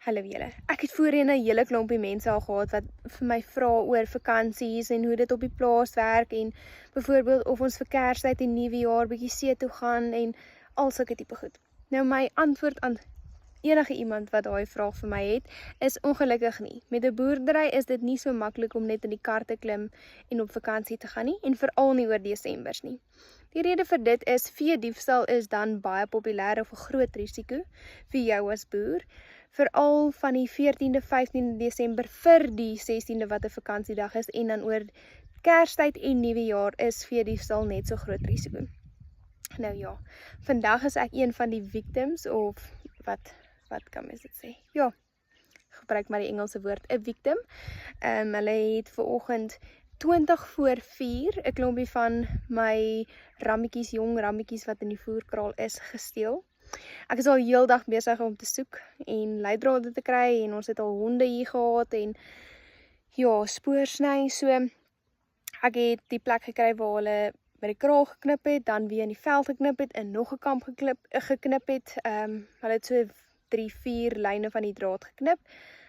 Hallo julle. Ek het voorheen 'n hele klompie mense al gehad wat vir my vra oor vakansies en hoe dit op die plaas werk en byvoorbeeld of ons vir Kerstyd en Nuwejaar bietjie see toe gaan en al sulke tipe goed. Nou my antwoord aan enige iemand wat daai vraag vir my het, is ongelukkig nie. Met 'n boerdery is dit nie so maklik om net in die kar te klim en op vakansie te gaan nie en veral nie oor Desembers nie. Die rede vir dit is veediefstal is dan baie populêr of 'n groot risiko vir jou as boer. Veral van die 14de, 15de Desember vir die 16de wat 'n vakansiedag is en dan oor Kerstyd en Nuwejaar is veediefstal net so groot risiko. Nou ja, vandag is ek een van die victims of wat kan mens dit sê? Ja, gebruik maar die Engelse woord, 'n victim. Hulle het vanoggend 20 voor 4 'n klompie van my rammetjies, jong rammetjies wat in die voerkraal is, gesteel. Ek is al heeldag besig om te soek en leidrade te kry en ons het al honde hier gehad en ja, spoorsny. So ek het die plek gekry waar hulle by die kraal geknip het, dan weer in die veld geknip het en nog 'n kamp geknip het. Hulle het so 3-4 lyne van die draad geknip.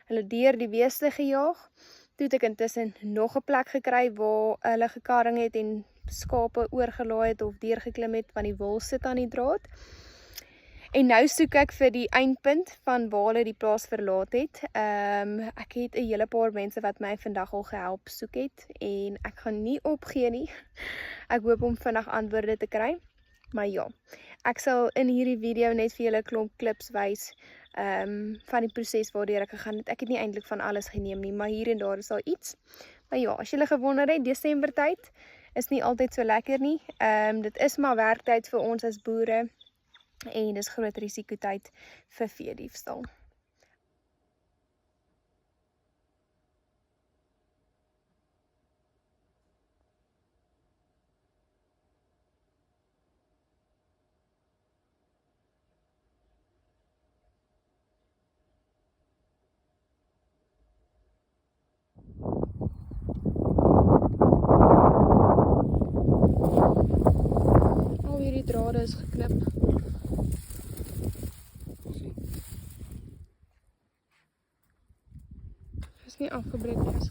Hulle deur die beeste gejaag. Toe het ek intussen nog 'n plek gekry waar hulle gekarring het en skape oorgelaai het of deurgeklim het want die wol sit aan die draad. En nou soek ek vir die eindpunt van waar hulle die plaas verlaat het. Ek het 'n hele paar mense wat my vandag al gehelp soek het en ek gaan nie opgee nie. Ek hoop om vinnig antwoorde te kry. Maar ja, ek sal in hierdie video net vir julle 'n klomp klips wys van die proses waardeur ek gegaan het. Ek het nie eintlik van alles geneem nie, maar hier en daar is al iets. Maar ja, as julle gewonder het, Desembertyd is nie altyd so lekker nie. Dit is maar werktyd vir ons as boere. En dis groot risikotyd vir veediefstal. Al hierdie drade is geknip. Is nie afgebreek nie.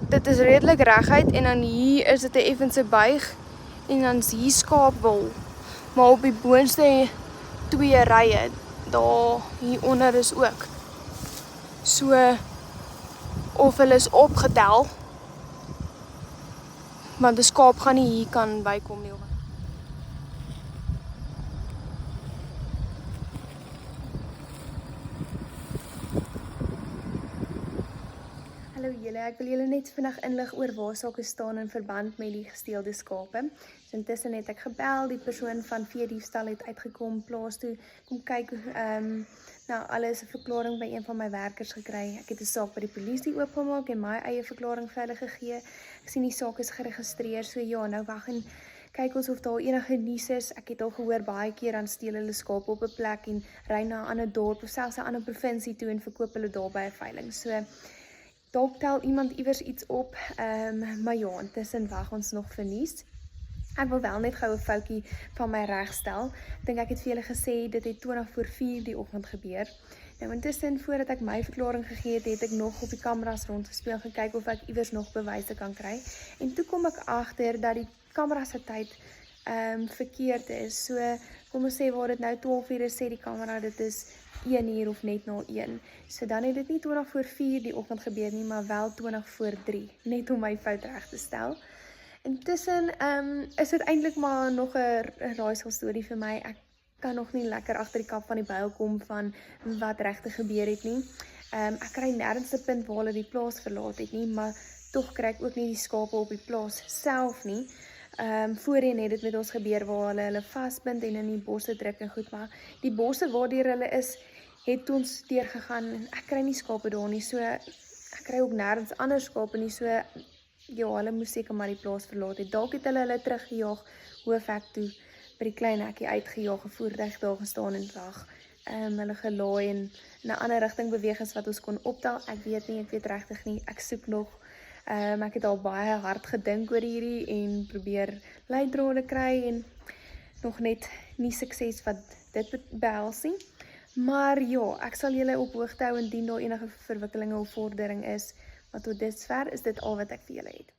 Dit is redelik reguit en dan hier is dit 'n effense buig en dan is hier skaapwol. Maar op die boonste 2 rye, daar hieronder is ook. So of hulle is opgetel, want 'n skaap gaan nie hier kan bykom nie. Hallo julle, ek wil julle net vinnig inlig oor waar sake staan in verband met die gesteelde skape. So intussen het ek gebel, die persoon van veediefstal het uitgekom plaas toe, kom kyk, nou alles 'n verklaring by een van my werkers gekry. Ek het 'n saak by die polisie oopgemaak en my eie verklaring vir hulle gegee. Ek sien die saak is geregistreer, so ja, nou wag en kyk ons of daar enige nuus is. Ek het al gehoor baie keer dan steel hulle skape op 'n plek en ry na 'n ander dorp of selfs 'n ander provinsie toe en verkoop hulle daar by 'n veiling. So dalk tel iemand iewers iets op, maar ja, intussen wag ons nog vir nuus. Ek wil wel net gou 'n foutjie van my regstel. Ek dink ek het vir julle gesê dit het 20 voor 4 die oggend gebeur. Nou intussen voordat ek my verklaring gegee het, het ek nog op die kameras rondgespeel gekyk of ek iewers nog bewyse kan kry. En toe kom ek agter dat die kamera se tyd verkeerd is. So kom ons sê waar dit nou 12 uur is, sê die kamera dit is 1 uur of net na 1. So dan het dit nie 20 voor 4 die oggend gebeur nie, maar wel 20 voor 3, net om my fout reg te stel. Intussen is dit eintlik maar nog 'n raaisel storie vir my. Ek kan nog nie lekker agter die kap van die byl kom van wat regtig gebeur het nie. Ek kry nêrens 'n punt waar hulle die plaas verlaat het nie, maar tog kry ek ook nie die skape op die plaas self nie. Voorheen het dit met ons gebeur waar hulle vasbind en in die bosse druk en goed, maar die bosse waardeur hulle is, het ons deurgegaan en ek kry nie skape daar nie, so ek kry ook nêrens ander skape nie, so ja, hulle moes seker maar die plaas verlaat het. Dalk het hulle teruggejaag, Hoofhek toe, by die klein hekkie uitgejaag, 'n voertuig daar gestaan en wag. Hulle gelaai en in 'n ander rigting beweeg as wat ons kon optel. Ek weet regtig nie, ek soek nog. Ek het al baie hard gedink oor hierdie en probeer leidrade kry en nog net nie sukses wat dit behels nie. Maar ja, ek sal julle op hoogte hou indien daar enige verwikkelinge of vordering is, maar tot dusver is dit al wat ek vir julle het.